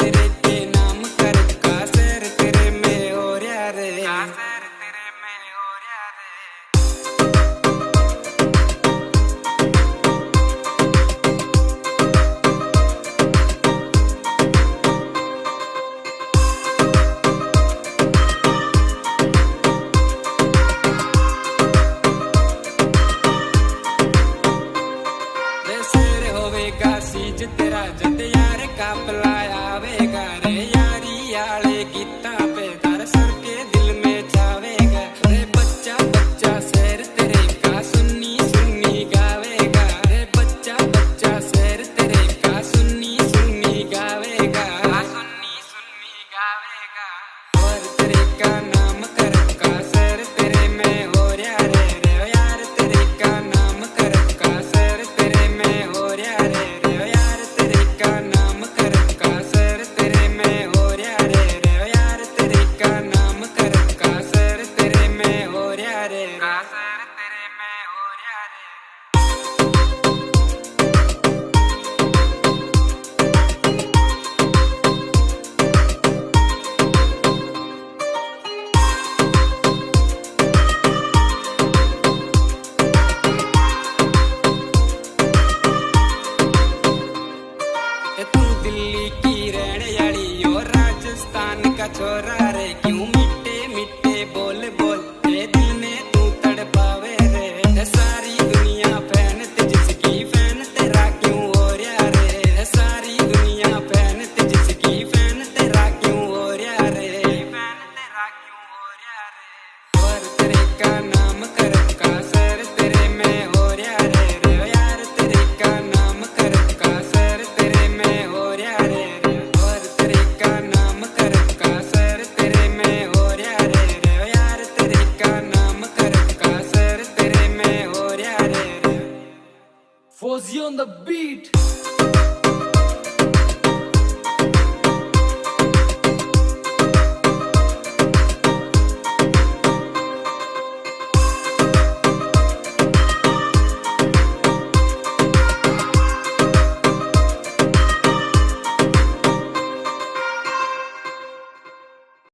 तेरे के नाम कर का सैर तेरे में हो रहा रे। सीज तेरा जद यार कापला आवेगा रे, यारी आले गीता पे दर सर के दिल में छावेगा रे। बच्चा बच्चा शेर तेरे का सुन्नी सुन्नी गावेगा रे। बच्चा बच्चा शेर तेरे का सुन्नी सुन्नी गावेगा, सुन्नी सुन्नी गावेगा। और तेरे का नाम कर का शेर तेरे में हो रहा रे, रे यार तेरे का नाम कर का शेर तेरे में हो रहा रे। दिल्ली की रहने वाली और राजस्थान का छोरा रे, क्यों